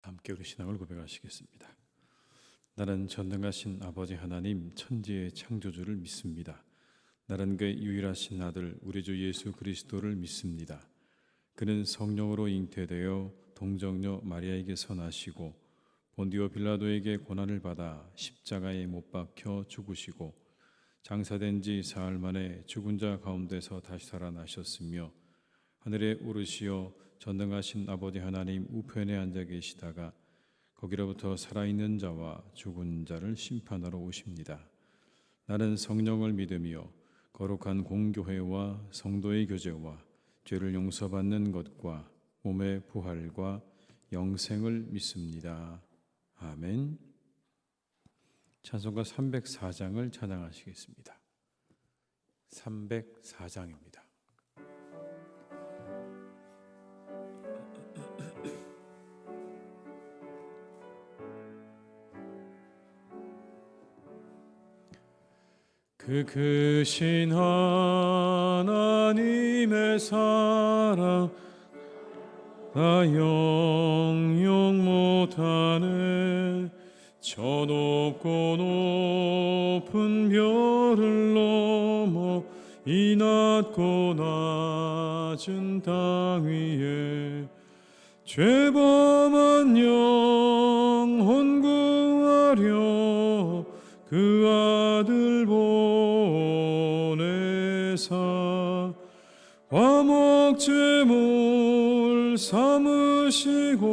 함께 우리 신앙을 고백하시겠습니다. 나는 전능하신 아버지 하나님 천지의 창조주를 믿습니다. 나는 그의 유일하신 아들 우리 주 예수 그리스도를 믿습니다. 그는 성령으로 잉태되어 동정녀 마리아에게서 나시고 본디오 빌라도에게 고난을 받아 십자가에 못 박혀 죽으시고 장사된 지 사흘 만에 죽은 자 가운데서 다시 살아나셨으며 하늘에 오르시어 전능하신 아버지 하나님 우편에 앉아 계시다가 거기로부터 살아있는 자와 죽은 자를 심판하러 오십니다. 나는 성령을 믿으며 거룩한 공교회와 성도의 교제와 죄를 용서받는 것과 몸의 부활과 영생을 믿습니다. 아멘. 찬송가 304장을 찬양하시겠습니다. 304장입니다. 그 크신 하나님의 사랑 나 영영 못하네. 저 높고 높은 별을 넘어 이 낮고 낮은 땅 위에 죄범한 영혼 구하려 그 아들 보내사 화목제물 삼으시고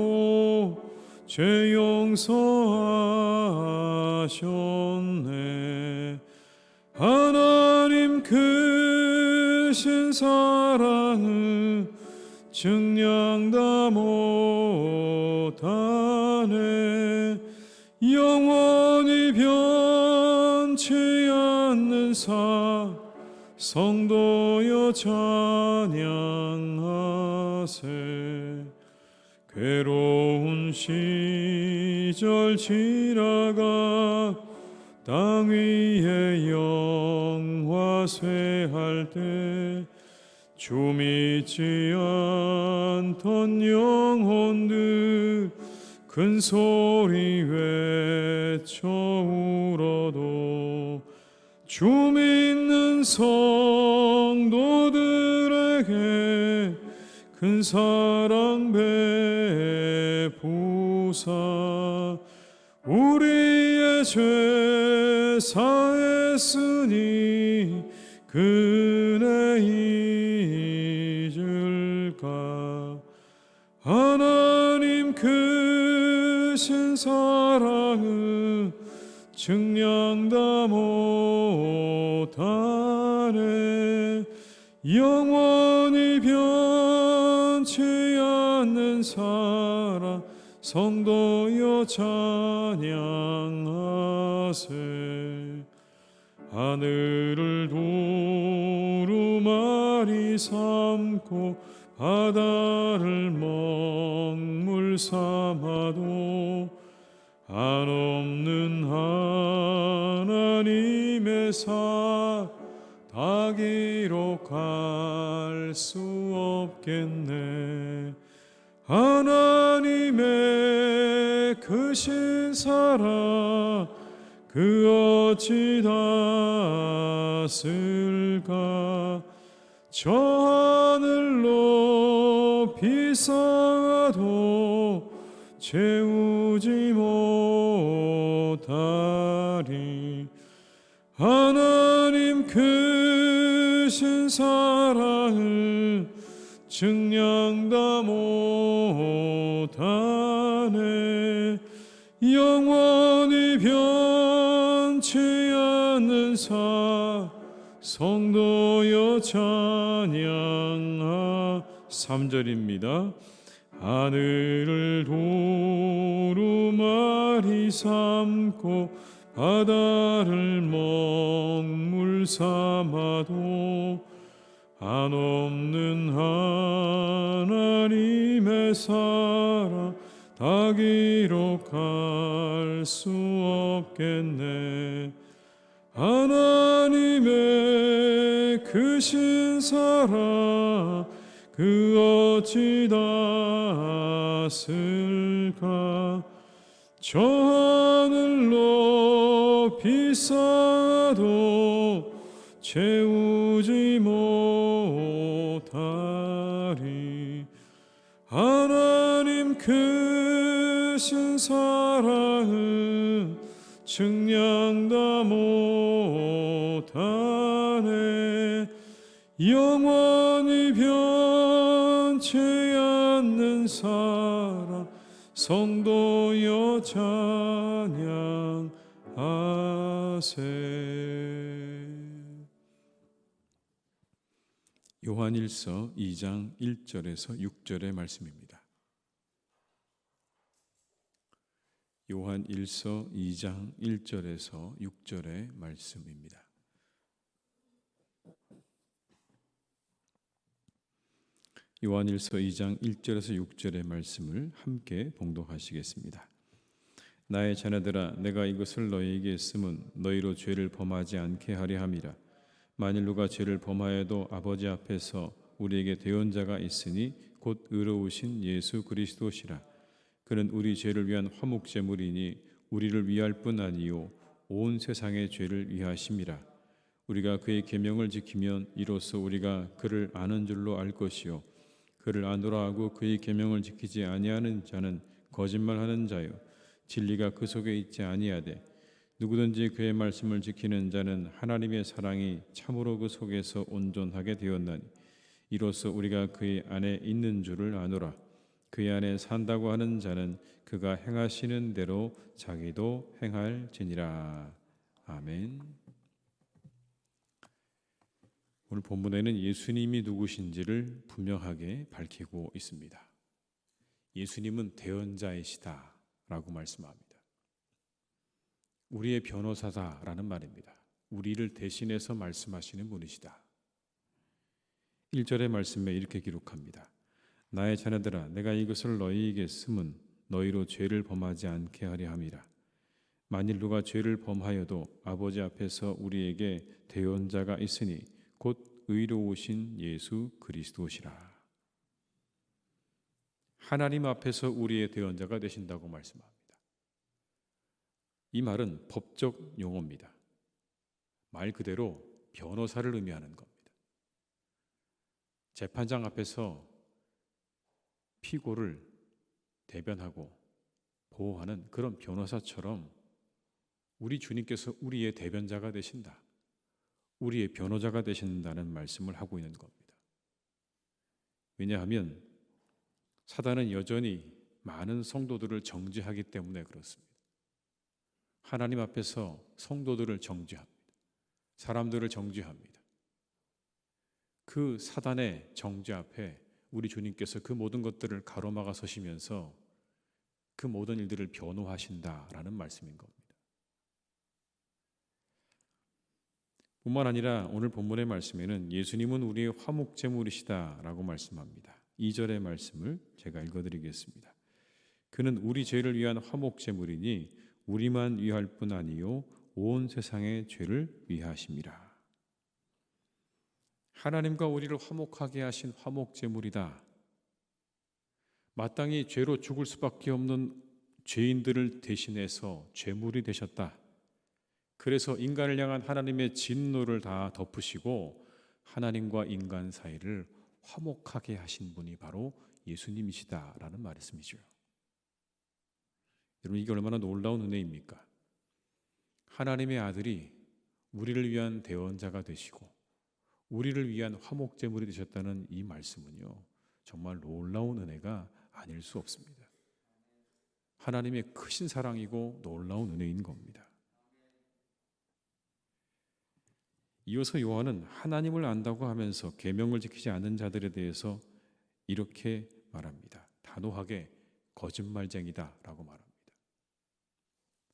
죄 용서하셨네. 하나님 크신 사랑은 증량 다 못하네. 영원히 변치 않는 성도여 찬양하세. 괴로운 시절 지나가 땅 위에 영화쇠할 때 주 믿지 않던 영혼들 큰 소리 외쳐 울어도 주 믿는 성도들에게 큰 사랑 베푸사 우리의 죄 사했으니 그네 잊을까. 하나님 크신 사랑은 증량 다 못하네. 영원히 변치 않는 사랑 성도여 찬양하세. 하늘을 두루마리 삼고 바다를 먹물 삼아도 한없는 하나님의 사 다 기록할 수 없겠네. 하나님의 크신 사랑 그 어찌 닿았을까. 저 하늘 높이 쌓아도 채우지 못하리. 하나님 크신 사랑을 증량 다 못하네. 영원히 변치 않는 성도여 찬양하. 3절입니다. 하늘을 두루마리 삼고 바다를 먹물 삼아도 한없는 하나님의 사랑 다 기록할 수 없겠네. 하나님의 크신 사랑 그 어찌 닿았을까. 저 하늘 높이 쌓아도 채우지 못하리. 하나님 크신 사랑은 측량 다 못하네. 영원히 변치 않는 사랑 성도여 찬양하세. 요한일서 2장 1절에서 6절의 말씀입니다. 요한일서 2장 1절에서 6절의 말씀입니다. 요한일서 2장 1절에서 6절의 말씀을 함께 봉독하시겠습니다. 나의 자녀들아, 내가 이것을 너희에게 쓰면 너희로 죄를 범하지 않게 하려 함이라. 만일 누가 죄를 범하여도 아버지 앞에서 우리에게 대언자가 있으니 곧 의로우신 예수 그리스도시라. 그는 우리 죄를 위한 화목제물이니 우리를 위할 뿐 아니요 온 세상의 죄를 위하심이라. 우리가 그의 계명을 지키면 이로써 우리가 그를 아는 줄로 알 것이요 그를 아노라 하고 그의 계명을 지키지 아니하는 자는 거짓말하는 자요 진리가 그 속에 있지 아니하되 누구든지 그의 말씀을 지키는 자는 하나님의 사랑이 참으로 그 속에서 온전하게 되었나니 이로써 우리가 그의 안에 있는 줄을 아노라. 그의 안에 산다고 하는 자는 그가 행하시는 대로 자기도 행할지니라. 아멘. 오늘 본문에는 예수님이 누구신지를 분명하게 밝히고 있습니다. 예수님은 대언자이시다라고 말씀합니다. 우리의 변호사다라는 말입니다. 우리를 대신해서 말씀하시는 분이시다. 1절의 말씀에 이렇게 기록합니다. 나의 자녀들아, 내가 이것을 너희에게 쓰면 너희로 죄를 범하지 않게 하려 함이라. 만일 누가 죄를 범하여도 아버지 앞에서 우리에게 대언자가 있으니 곧 의로우신 예수 그리스도시라. 하나님 앞에서 우리의 대언자가 되신다고 말씀합니다. 이 말은 법적 용어입니다. 말 그대로 변호사를 의미하는 겁니다. 재판장 앞에서 피고를 대변하고 보호하는 그런 변호사처럼 우리 주님께서 우리의 대변자가 되신다. 우리의 변호자가 되신다는 말씀을 하고 있는 겁니다. 왜냐하면 사단은 여전히 많은 성도들을 정죄하기 때문에 그렇습니다. 하나님 앞에서 성도들을 정죄합니다. 사람들을 정죄합니다. 그 사단의 정죄 앞에 우리 주님께서 그 모든 것들을 가로막아 서시면서 그 모든 일들을 변호하신다라는 말씀인 겁니다. 뿐만 아니라 오늘 본문의 말씀에는 예수님은 우리의 화목제물이시다라고 말씀합니다. 2절의 말씀을 제가 읽어드리겠습니다. 그는 우리 죄를 위한 화목제물이니 우리만 위할 뿐 아니요 온 세상의 죄를 위하심이라. 하나님과 우리를 화목하게 하신 화목제물이다. 마땅히 죄로 죽을 수밖에 없는 죄인들을 대신해서 죄물이 되셨다. 그래서 인간을 향한 하나님의 진노를 다 덮으시고 하나님과 인간 사이를 화목하게 하신 분이 바로 예수님이시다라는 말씀이죠. 여러분, 이게 얼마나 놀라운 은혜입니까? 하나님의 아들이 우리를 위한 대언자가 되시고 우리를 위한 화목제물이 되셨다는 이 말씀은요, 정말 놀라운 은혜가 아닐 수 없습니다. 하나님의 크신 사랑이고 놀라운 은혜인 겁니다. 이어서 요한은 하나님을 안다고 하면서 계명을 지키지 않는 자들에 대해서 이렇게 말합니다. 단호하게 거짓말쟁이다라고 말합니다.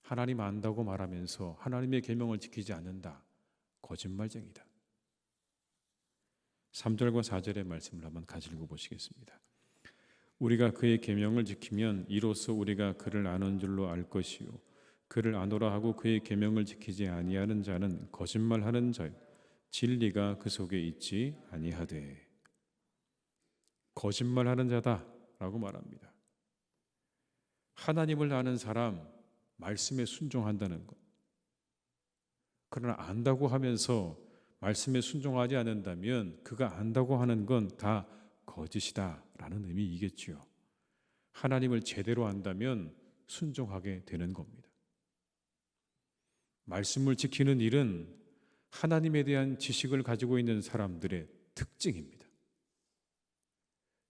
하나님 안다고 말하면서 하나님의 계명을 지키지 않는다. 거짓말쟁이다. 3절과 4절의 말씀을 한번 같이 읽어보시겠습니다. 우리가 그의 계명을 지키면 이로써 우리가 그를 아는 줄로 알 것이요 그를 아노라 하고 그의 계명을 지키지 아니하는 자는 거짓말하는 자요 진리가 그 속에 있지 아니하되. 거짓말하는 자다라고 말합니다. 하나님을 아는 사람, 말씀에 순종한다는 것. 그러나 안다고 하면서 말씀에 순종하지 않는다면 그가 안다고 하는 건 다 거짓이다라는 의미이겠지요. 하나님을 제대로 안다면 순종하게 되는 겁니다. 말씀을 지키는 일은 하나님에 대한 지식을 가지고 있는 사람들의 특징입니다.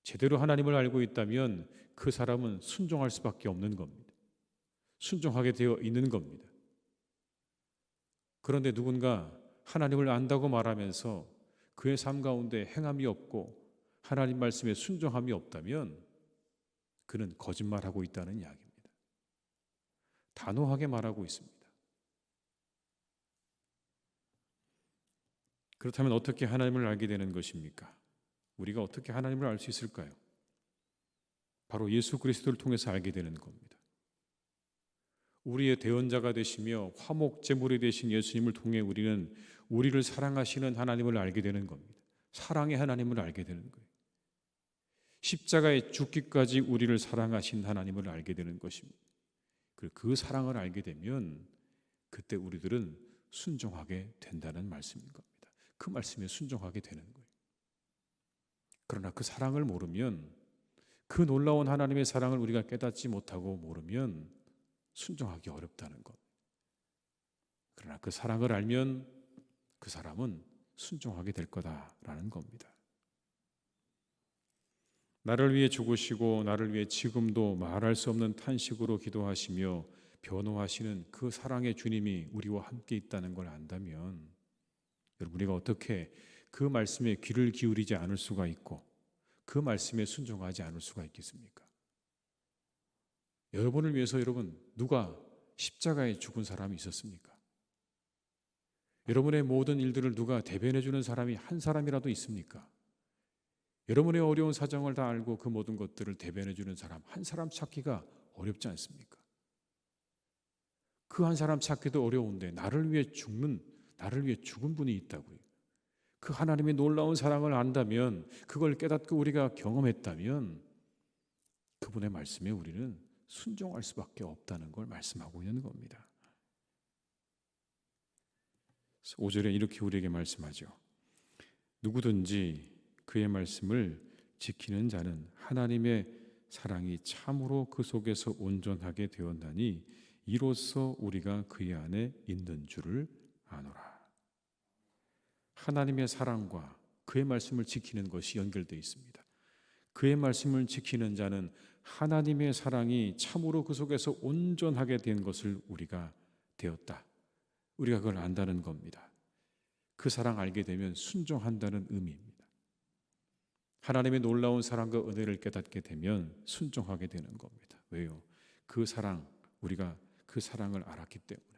제대로 하나님을 알고 있다면 그 사람은 순종할 수밖에 없는 겁니다. 순종하게 되어 있는 겁니다. 그런데 누군가 하나님을 안다고 말하면서 그의 삶 가운데 행함이 없고 하나님 말씀에 순종함이 없다면 그는 거짓말하고 있다는 이야기입니다. 단호하게 말하고 있습니다. 그렇다면 어떻게 하나님을 알게 되는 것입니까? 우리가 어떻게 하나님을 알 수 있을까요? 바로 예수 그리스도를 통해서 알게 되는 겁니다. 우리의 대언자가 되시며 화목 제물이 되신 예수님을 통해 우리는 우리를 사랑하시는 하나님을 알게 되는 겁니다. 사랑의 하나님을 알게 되는 거예요. 십자가에 죽기까지 우리를 사랑하신 하나님을 알게 되는 것입니다. 그 사랑을 알게 되면 그때 우리들은 순종하게 된다는 말씀인 겁니다. 그 말씀에 순종하게 되는 거예요. 그러나 그 사랑을 모르면, 그 놀라운 하나님의 사랑을 우리가 깨닫지 못하고 모르면 순종하기 어렵다는 것. 그러나 그 사랑을 알면 그 사람은 순종하게 될 거다라는 겁니다. 나를 위해 죽으시고 나를 위해 지금도 말할 수 없는 탄식으로 기도하시며 변호하시는 그 사랑의 주님이 우리와 함께 있다는 걸 안다면 여러분, 우리가 어떻게 그 말씀에 귀를 기울이지 않을 수가 있고 그 말씀에 순종하지 않을 수가 있겠습니까? 여러분을 위해서 여러분, 누가 십자가에 죽은 사람이 있었습니까? 여러분의 모든 일들을 누가 대변해 주는 사람이 한 사람이라도 있습니까? 여러분의 어려운 사정을 다 알고 그 모든 것들을 대변해 주는 사람 한 사람 찾기가 어렵지 않습니까? 그 한 사람 찾기도 어려운데 나를 위해 죽은 분이 있다고요. 그 하나님의 놀라운 사랑을 안다면, 그걸 깨닫고 우리가 경험했다면 그분의 말씀에 우리는 순종할 수밖에 없다는 걸 말씀하고 있는 겁니다. 5절에 이렇게 우리에게 말씀하죠. 누구든지 그의 말씀을 지키는 자는 하나님의 사랑이 참으로 그 속에서 온전하게 되었나니 이로써 우리가 그의 안에 있는 줄을 아노라. 하나님의 사랑과 그의 말씀을 지키는 것이 연결되어 있습니다. 그의 말씀을 지키는 자는 하나님의 사랑이 참으로 그 속에서 온전하게 된 것을 우리가 되었다. 우리가 그걸 안다는 겁니다. 그 사랑 알게 되면 순종한다는 의미입니다. 하나님의 놀라운 사랑과 은혜를 깨닫게 되면 순종하게 되는 겁니다. 왜요? 그 사랑, 우리가 그 사랑을 알았기 때문에.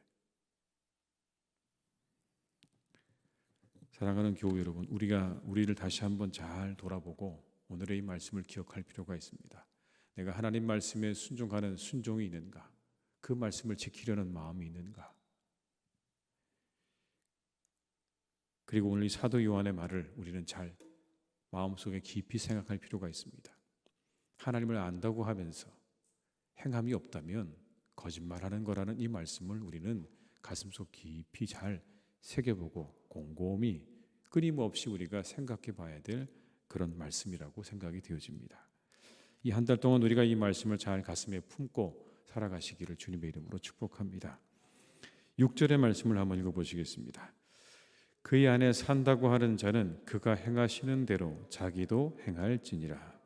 사랑하는 교우 여러분, 우리를 다시 한번 잘 돌아보고 오늘의 이 말씀을 기억할 필요가 있습니다. 내가 하나님 말씀에 순종하는 순종이 있는가? 그 말씀을 지키려는 마음이 있는가? 그리고 오늘 이 사도 요한의 말을 우리는 잘 마음속에 깊이 생각할 필요가 있습니다. 하나님을 안다고 하면서 행함이 없다면 거짓말하는 거라는 이 말씀을 우리는 가슴속 깊이 잘 새겨보고 곰곰이 끊임없이 우리가 생각해 봐야 될 그런 말씀이라고 생각이 되어집니다. 이 한 달 동안 우리가 이 말씀을 잘 가슴에 품고 살아가시기를 주님의 이름으로 축복합니다. 6절의 말씀을 한번 읽어보시겠습니다. 그의 안에 산다고 하는 자는 그가 행하시는 대로 자기도 행할지니라.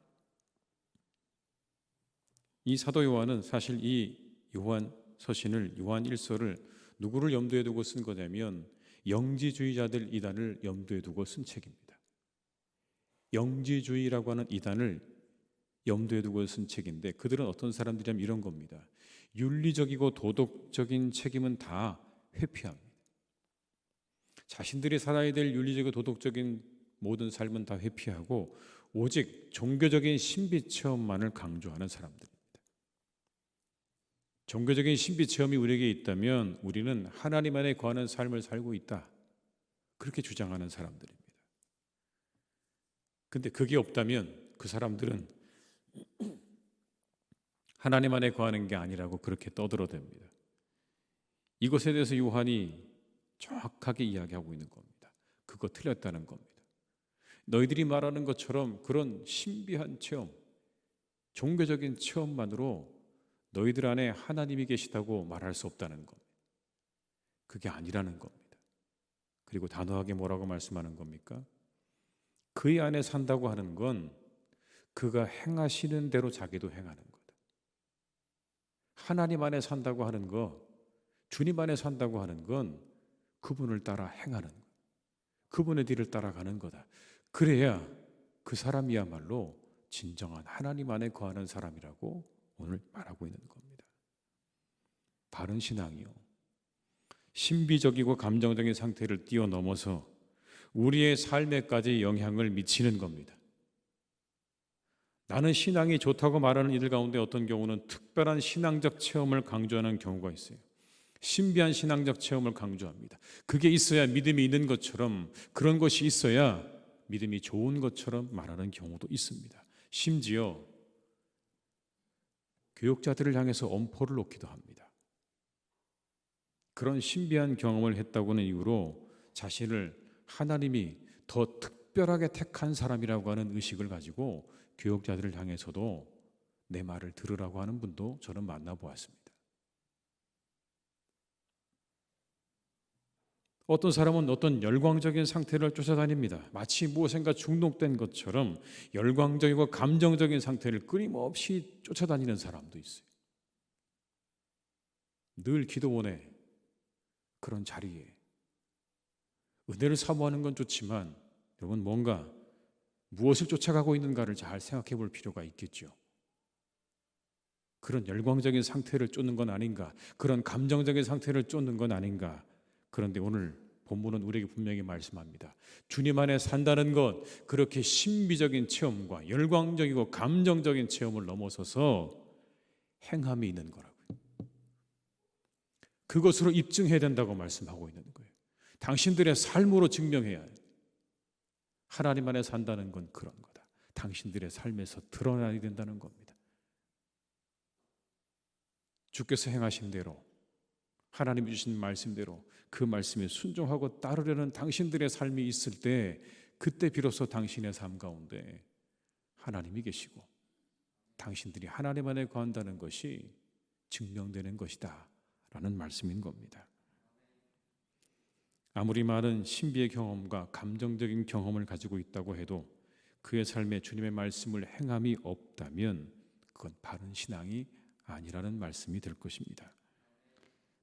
이 사도 요한은 사실 이 요한 서신을, 요한 1서를 누구를 염두에 두고 쓴 거냐면 영지주의자들 이단을 염두에 두고 쓴 책입니다. 영지주의라고 하는 이단을 염두에 두고 쓴 책인데 그들은 어떤 사람들이냐면 이런 겁니다. 윤리적이고 도덕적인 책임은 다 회피합니다. 자신들이 살아야 될 윤리적이고 도덕적인 모든 삶은 다 회피하고 오직 종교적인 신비 체험만을 강조하는 사람들입니다. 종교적인 신비 체험이 우리에게 있다면 우리는 하나님 안에 거하는 삶을 살고 있다. 그렇게 주장하는 사람들입니다. 근데 그게 없다면 그 사람들은 하나님 안에 거하는 게 아니라고 그렇게 떠들어댑니다. 이것에 대해서 요한이 정확하게 이야기하고 있는 겁니다. 그거 틀렸다는 겁니다. 너희들이 말하는 것처럼 그런 신비한 체험, 종교적인 체험만으로 너희들 안에 하나님이 계시다고 말할 수 없다는 겁니다. 그게 아니라는 겁니다. 그리고 단호하게 뭐라고 말씀하는 겁니까? 그의 안에 산다고 하는 건 그가 행하시는 대로 자기도 행하는 거다. 하나님 안에 산다고 하는 거, 주님 안에 산다고 하는 건 그분을 따라 행하는 거, 그분의 뒤를 따라가는 거다. 그래야 그 사람이야말로 진정한 하나님 안에 거하는 사람이라고 오늘 말하고 있는 겁니다. 바른 신앙이요, 신비적이고 감정적인 상태를 뛰어넘어서 우리의 삶에까지 영향을 미치는 겁니다. 나는 신앙이 좋다고 말하는 이들 가운데 어떤 경우는 특별한 신앙적 체험을 강조하는 경우가 있어요. 신비한 신앙적 체험을 강조합니다. 그게 있어야 믿음이 있는 것처럼, 그런 것이 있어야 믿음이 좋은 것처럼 말하는 경우도 있습니다. 심지어 교육자들을 향해서 엄포를 놓기도 합니다. 그런 신비한 경험을 했다고는 이유로 자신을 하나님이 더 특별하게 택한 사람이라고 하는 의식을 가지고 교육자들을 향해서도 내 말을 들으라고 하는 분도 저는 만나보았습니다. 어떤 사람은 어떤 열광적인 상태를 쫓아다닙니다. 마치 무엇인가 중독된 것처럼 열광적이고 감정적인 상태를 끊임없이 쫓아다니는 사람도 있어요. 늘 기도원에, 그런 자리에 은혜를 사모하는 건 좋지만 여러분, 뭔가 무엇을 쫓아가고 있는가를 잘 생각해 볼 필요가 있겠죠. 그런 열광적인 상태를 쫓는 건 아닌가, 그런 감정적인 상태를 쫓는 건 아닌가. 그런데 오늘 본문은 우리에게 분명히 말씀합니다. 주님 안에 산다는 것, 그렇게 신비적인 체험과 열광적이고 감정적인 체험을 넘어서서 행함이 있는 거라고요. 그것으로 입증해야 된다고 말씀하고 있는 거예요. 당신들의 삶으로 증명해야 해요. 하나님 안에 산다는 건 그런 거다. 당신들의 삶에서 드러나야 된다는 겁니다. 주께서 행하신 대로, 하나님이 주신 말씀대로 그 말씀에 순종하고 따르려는 당신들의 삶이 있을 때, 그때 비로소 당신의 삶 가운데 하나님이 계시고 당신들이 하나님 안에 거한다는 것이 증명되는 것이다 라는 말씀인 겁니다. 아무리 많은 신비의 경험과 감정적인 경험을 가지고 있다고 해도 그의 삶에 주님의 말씀을 행함이 없다면 그건 바른 신앙이 아니라는 말씀이 될 것입니다.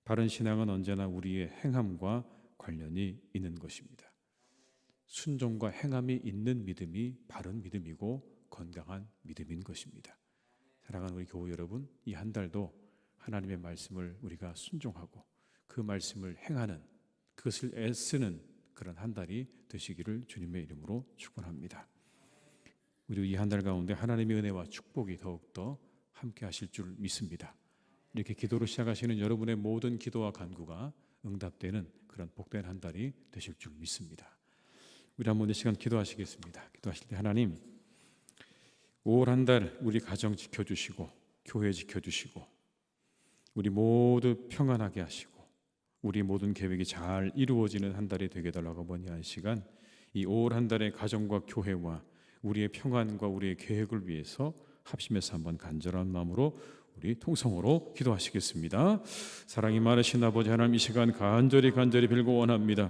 바른 신앙은 언제나 우리의 행함과 관련이 있는 것입니다. 순종과 행함이 있는 믿음이 바른 믿음이고 건강한 믿음인 것입니다. 사랑하는 우리 교우 여러분, 이 한 달도 하나님의 말씀을 우리가 순종하고 그 말씀을 행하는, 그것을 애쓰는 그런 한 달이 되시기를 주님의 이름으로 축원합니다. 우리 이 한 달 가운데 하나님의 은혜와 축복이 더욱더 함께 하실 줄 믿습니다. 이렇게 기도로 시작하시는 여러분의 모든 기도와 간구가 응답되는 그런 복된 한 달이 되실 줄 믿습니다. 우리 한번 이 시간 기도하시겠습니다. 기도하실 때 하나님, 올 한 달 우리 가정 지켜주시고 교회 지켜주시고 우리 모두 평안하게 하시고 우리 모든 계획이 잘 이루어지는 한 달이 되게 달라고 번이한 시간, 이 올 한 달의 가정과 교회와 우리의 평안과 우리의 계획을 위해서 합심해서 한번 간절한 마음으로 우리 통성으로 기도하시겠습니다. 사랑이 많으신 아버지 하나님, 이 시간 간절히 빌고 원합니다.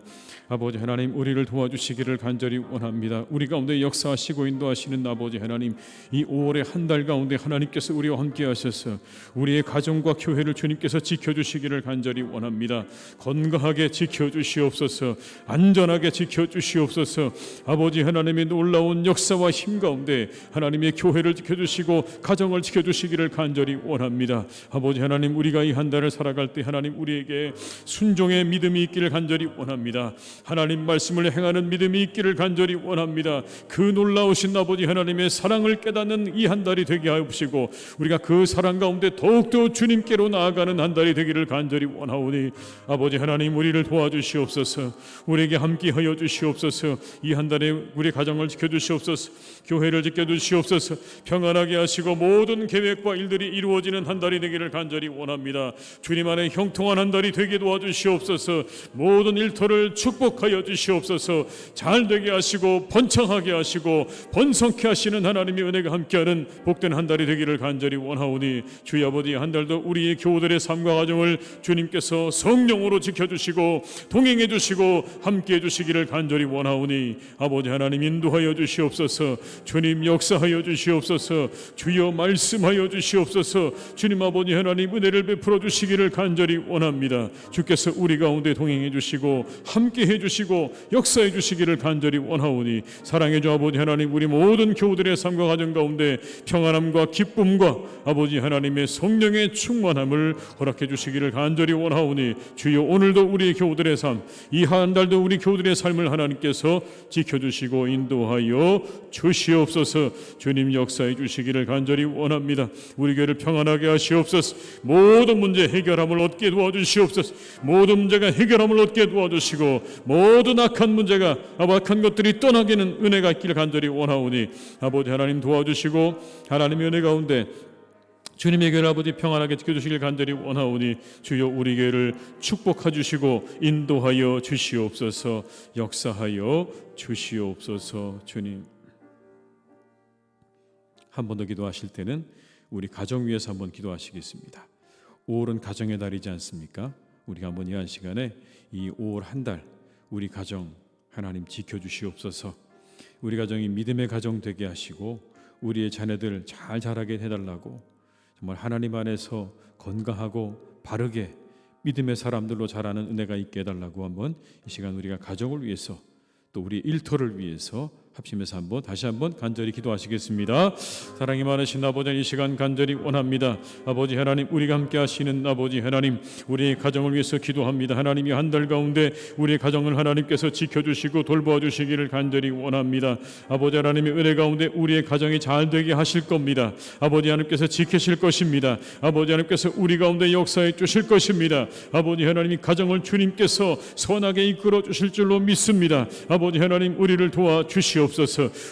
아버지 하나님, 우리를 도와주시기를 간절히 원합니다. 우리 가운데 역사하시고 인도하시는 아버지 하나님, 이 5월의 한 달 가운데 하나님께서 우리와 함께 하셔서 우리의 가정과 교회를 주님께서 지켜주시기를 간절히 원합니다. 건강하게 지켜주시옵소서, 안전하게 지켜주시옵소서. 아버지 하나님의 놀라운 역사와 힘 가운데 하나님의 교회를 지켜주시고 가정을 지켜주시기를 간절히 원합니다. 원합니다. 아버지 하나님, 우리가 이 한 달을 살아갈 때 하나님 우리에게 순종의 믿음이 있기를 간절히 원합니다. 하나님 말씀을 행하는 믿음이 있기를 간절히 원합니다. 그 놀라우신 아버지 하나님의 사랑을 깨닫는 이 한 달이 되게 하옵시고 우리가 그 사랑 가운데 더욱더 주님께로 나아가는 한 달이 되기를 간절히 원하오니 아버지 하나님, 우리를 도와주시옵소서. 우리에게 함께하여 주시옵소서. 이 한 달에 우리 가정을 지켜주시옵소서. 교회를 지켜주시옵소서. 평안하게 하시고 모든 계획과 일들이 이루어지는 한 달이 되기를 간절히 원합니다. 주님 안에 형통한 한 달이 되게 도와주시옵소서. 모든 일터를 축복하여 주시옵소서. 잘 되게 하시고 번창하게 하시고 번성케 하시는 하나님의 은혜가 함께하는 복된 한 달이 되기를 간절히 원하오니 주여 아버지, 한 달도 우리의 교우들의 삶과 가정을 주님께서 성령으로 지켜주시고 동행해 주시고 함께해 주시기를 간절히 원하오니 아버지 하나님, 인도하여 주시옵소서. 주님 역사하여 주시옵소서. 주여 말씀하여 주시옵소서. 주님 아버지 하나님, 은혜를 베풀어 주시기를 간절히 원합니다. 주께서 우리 가운데 동행해 주시고 함께해 주시고 역사해 주시기를 간절히 원하오니 사랑해 주 아버지 하나님, 우리 모든 교우들의 삶과 가정 가운데 평안함과 기쁨과 아버지 하나님의 성령의 충만함을 허락해 주시기를 간절히 원하오니 주여 오늘도 우리 교우들의 삶, 이 한 달도 우리 교우들의 삶을 하나님께서 지켜주시고 인도하여 주시옵소서. 주님 역사해 주시기를 간절히 원합니다. 우리 교회를 평안하게 하시옵소서. 모든 문제 해결함을 얻게 도와주시옵소서. 모든 문제가 해결함을 얻게 도와주시고 모든 악한 문제가 악한 것들이 떠나기는 은혜가 있기를 간절히 원하오니 아버지 하나님 도와주시고 하나님의 은혜 가운데 주님의 교회를 아버지 평안하게 지켜주시길 간절히 원하오니 주여 우리 교회를 축복해 주시고 인도하여 주시옵소서. 역사하여 주시옵소서. 주님, 한 번 더 기도하실 때는 우리 가정 위해서 한번 기도하시겠습니다. 5월은 가정의 달이지 않습니까? 우리가 한번 이 한 시간에 이 5월 한 달 우리 가정 하나님 지켜주시옵소서. 우리 가정이 믿음의 가정 되게 하시고 우리의 자녀들 잘 자라게 해달라고, 정말 하나님 안에서 건강하고 바르게 믿음의 사람들로 자라는 은혜가 있게 해달라고 한번 이 시간 우리가 가정을 위해서 또 우리 일터를 위해서 합심해서 한번 다시 한번 간절히 기도하시겠습니다. 사랑이 많으신 아버지, 이 시간 간절히 원합니다. 아버지 하나님, 우리가 함께 하시는 아버지 하나님, 우리의 가정을 위해서 기도합니다. 하나님이 한 달 가운데 우리의 가정을 하나님께서 지켜주시고 돌보아주시기를 간절히 원합니다. 아버지 하나님의 은혜 가운데 우리의 가정이 잘 되게 하실 겁니다. 아버지 하나님께서 지키실 것입니다. 아버지 하나님께서 우리 가운데 역사해 주실 것입니다. 아버지 하나님이 가정을 주님께서 선하게 이끌어 주실 줄로 믿습니다. 아버지 하나님, 우리를 도와주시옵소서.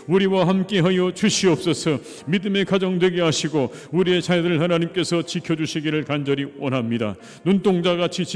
우리와 함께하여 주시옵소서. 믿음의 가정 되게 하시고 우리의 자녀들을 하나님께서 지켜주시기를 간절히 원합니다. 눈동자같이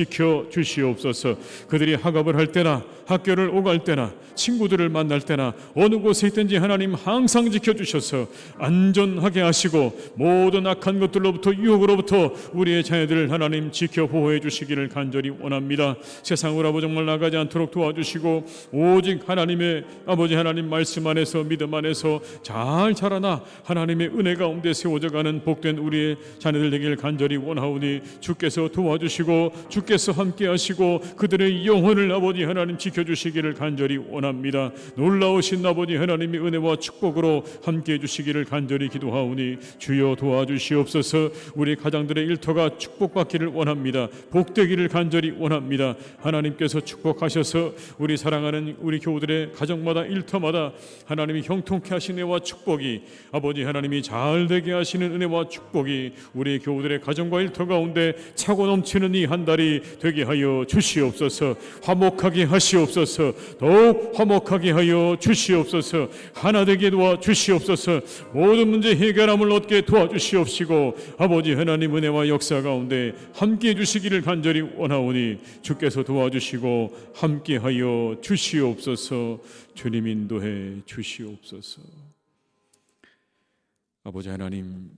지켜주시옵소서. 그들이 학업을 할 때나 학교를 오갈 때나 친구들을 만날 때나 어느 곳에 있든지 하나님 항상 지켜주셔서 안전하게 하시고 모든 악한 것들로부터 유혹으로부터 우리의 자녀들을 하나님 지켜 보호해 주시기를 간절히 원합니다. 세상으로 아버지 정말 나가지 않도록 도와주시고 오직 하나님의 아버지 하나님 말씀 안에서 믿음 안에서 잘 자라나 하나님의 은혜 가운데 세워져가는 복된 우리의 자녀들 되기를 간절히 원하오니 주께서 도와주시고 주께서 함께 하시고 그들의 영혼을 아버지 하나님 지켜주시기를 간절히 원합니다. 놀라우신 아버지 하나님의 은혜와 축복으로 함께 해주시기를 간절히 기도하오니 주여 도와주시옵소서. 우리 가정들의 일터가 축복받기를 원합니다. 복되기를 간절히 원합니다. 하나님께서 축복하셔서 우리 사랑하는 우리 교우들의 가정마다 일터마다 하나님이 형통케 하신 은혜와 축복이, 아버지 하나님이 잘되게 하시는 은혜와 축복이 우리 교우들의 가정과 일터 가운데 차고 넘치는 이 한 달이 되게 하여 주시옵소서. 화목하게 하시옵소서. 더욱 화목하게 하여 주시옵소서. 하나 되게 도와주시옵소서. 모든 문제 해결함을 얻게 도와주시옵시고 아버지 하나님 은혜와 역사 가운데 함께해 주시기를 간절히 원하오니 주께서 도와주시고 함께하여 주시옵소서. 주님 인도해 주시옵소서. 아버지 하나님,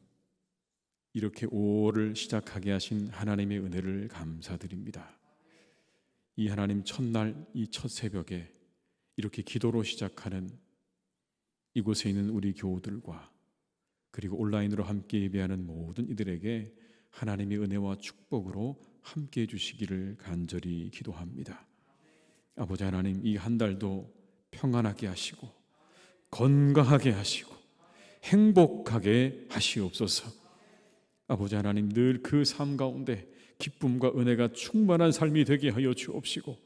이렇게 5월을 시작하게 하신 하나님의 은혜를 감사드립니다. 이 하나님 첫날 이 첫 새벽에 이렇게 기도로 시작하는 이곳에 있는 우리 교우들과 그리고 온라인으로 함께 예배하는 모든 이들에게 하나님의 은혜와 축복으로 함께 해주시기를 간절히 기도합니다. 아버지 하나님, 이 한 달도 평안하게 하시고 건강하게 하시고 행복하게 하시옵소서. 아버지 하나님, 늘 그 삶 가운데 기쁨과 은혜가 충만한 삶이 되게 하여 주옵시고,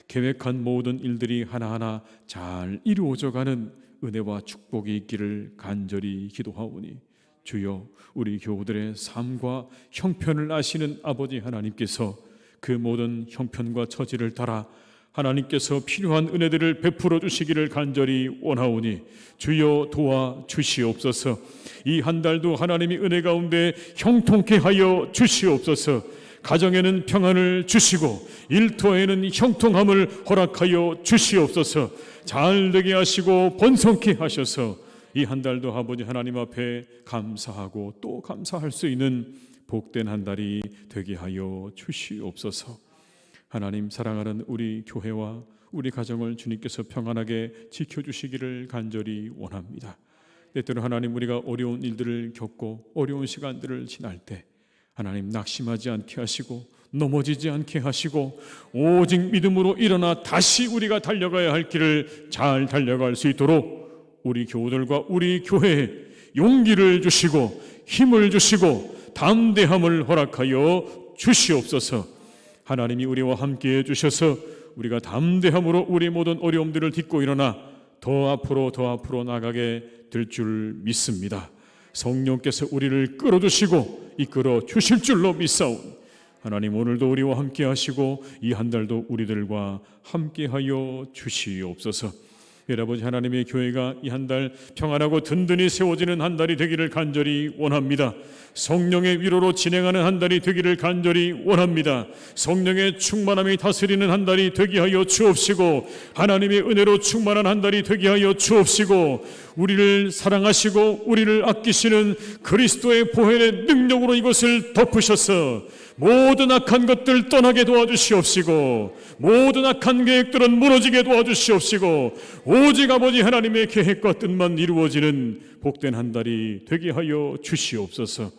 계획한 모든 일들이 하나하나 잘 이루어져가는 은혜와 축복이 있기를 간절히 기도하오니, 주여, 우리 교우들의 삶과 형편을 아시는 아버지 하나님께서 그 모든 형편과 처지를 따라 하나님께서 필요한 은혜들을 베풀어 주시기를 간절히 원하오니, 주여 도와 주시옵소서. 이 한 달도 하나님이 은혜 가운데 형통케 하여 주시옵소서. 가정에는 평안을 주시고 일터에는 형통함을 허락하여 주시옵소서. 잘 되게 하시고 번성케 하셔서 이 한 달도 아버지 하나님 앞에 감사하고 또 감사할 수 있는 복된 한 달이 되게 하여 주시옵소서. 하나님, 사랑하는 우리 교회와 우리 가정을 주님께서 평안하게 지켜주시기를 간절히 원합니다. 때때로 하나님, 우리가 어려운 일들을 겪고 어려운 시간들을 지날 때 하나님, 낙심하지 않게 하시고 넘어지지 않게 하시고 오직 믿음으로 일어나 다시 우리가 달려가야 할 길을 잘 달려갈 수 있도록 우리 교우들과 우리 교회에 용기를 주시고 힘을 주시고 담대함을 허락하여 주시옵소서. 하나님이 우리와 함께해 주셔서 우리가 담대함으로 우리 모든 어려움들을 딛고 일어나 더 앞으로 나가게 될 줄 믿습니다. 성령께서 우리를 끌어주시고 이끌어 주실 줄로 믿사오니, 하나님, 오늘도 우리와 함께 하시고 이 한 달도 우리들과 함께하여 주시옵소서. 아버지 하나님의 교회가 이 한 달 평안하고 든든히 세워지는 한 달이 되기를 간절히 원합니다. 성령의 위로로 진행하는 한 달이 되기를 간절히 원합니다. 성령의 충만함이 다스리는 한 달이 되게 하여 주옵시고, 하나님의 은혜로 충만한 한 달이 되게 하여 주옵시고, 우리를 사랑하시고 우리를 아끼시는 그리스도의 보혈의 능력으로 이것을 덮으셔서 모든 악한 것들 떠나게 도와주시옵시고, 모든 악한 계획들은 무너지게 도와주시옵시고, 오직 아버지 하나님의 계획과 뜻만 이루어지는 복된 한 달이 되게 하여 주시옵소서.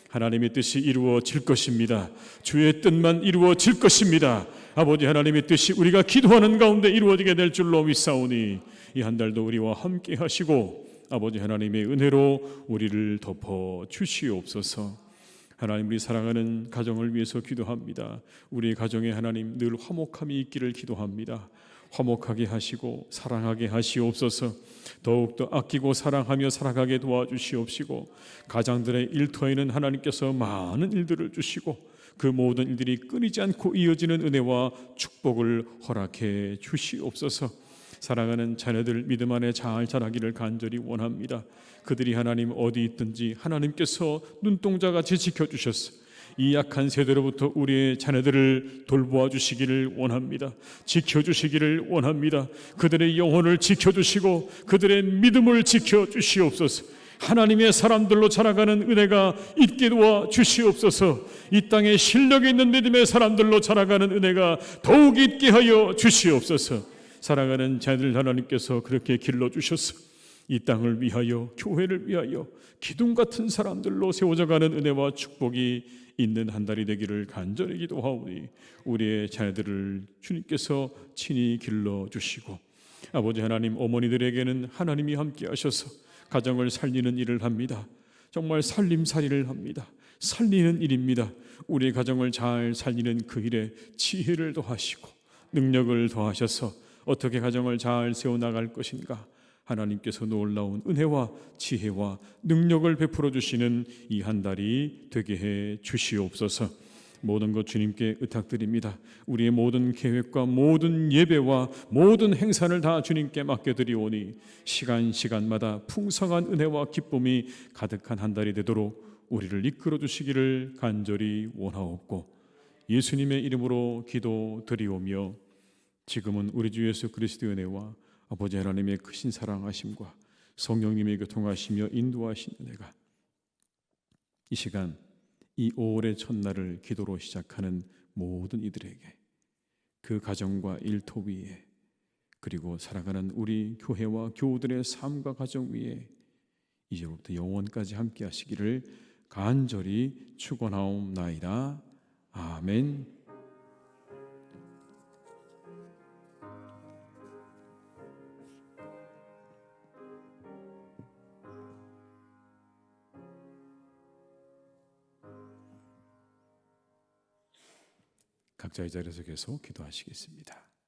하나님의 뜻이 이루어질 것입니다. 주의 뜻만 이루어질 것입니다. 아버지 하나님의 뜻이 우리가 기도하는 가운데 이루어지게 될 줄로 믿사오니, 이 한 달도 우리와 함께 하시고 아버지 하나님의 은혜로 우리를 덮어 주시옵소서. 하나님, 우리 사랑하는 가정을 위해서 기도합니다. 우리 가정에 하나님 늘 화목함이 있기를 기도합니다. 화목하게 하시고 사랑하게 하시옵소서. 더욱더 아끼고 사랑하며 살아가게 도와주시옵시고, 가장들의 일터에는 하나님께서 많은 일들을 주시고 그 모든 일들이 끊이지 않고 이어지는 은혜와 축복을 허락해 주시옵소서. 사랑하는 자녀들 믿음 안에 잘 자라기를 간절히 원합니다. 그들이 하나님 어디 있든지 하나님께서 눈동자같이 지켜주셨어. 이 약한 세대로부터 우리의 자녀들을 돌보아 주시기를 원합니다. 지켜주시기를 원합니다. 그들의 영혼을 지켜주시고 그들의 믿음을 지켜주시옵소서. 하나님의 사람들로 자라가는 은혜가 있게 도와 주시옵소서. 이 땅에 실력 있는 믿음의 사람들로 자라가는 은혜가 더욱 있게 하여 주시옵소서. 사랑하는 자녀들, 하나님께서 그렇게 길러주셔서 이 땅을 위하여, 교회를 위하여 기둥 같은 사람들로 세워져가는 은혜와 축복이 있는 한 달이 되기를 간절히 기도하오니, 우리의 자녀들을 주님께서 친히 길러주시고, 아버지 하나님, 어머니들에게는 하나님이 함께 하셔서 가정을 살리는 일을 합니다. 정말 살림살이를 합니다. 살리는 일입니다. 우리의 가정을 잘 살리는 그 일에 지혜를 더하시고 능력을 더하셔서 어떻게 가정을 잘 세워나갈 것인가, 하나님께서 놀라운 은혜와 지혜와 능력을 베풀어 주시는 이 한 달이 되게 해 주시옵소서. 모든 것 주님께 의탁드립니다. 우리의 모든 계획과 모든 예배와 모든 행사를 다 주님께 맡겨드리오니, 시간마다 풍성한 은혜와 기쁨이 가득한 한 달이 되도록 우리를 이끌어 주시기를 간절히 원하옵고, 예수님의 이름으로 기도드리오며, 지금은 우리 주 예수 그리스도의 은혜와 아버지 하나님의 크신 사랑하심과 성령님의 교통하시며 인도하신 은혜가 이 시간, 이 5월의 첫날을 기도로 시작하는 모든 이들에게, 그 가정과 일터 위에, 그리고 살아가는 우리 교회와 교우들의 삶과 가정 위에 이제부터 영원까지 함께 하시기를 간절히 축원하옵나이다. 아멘. 각자의 자리에서 계속 기도하시겠습니다.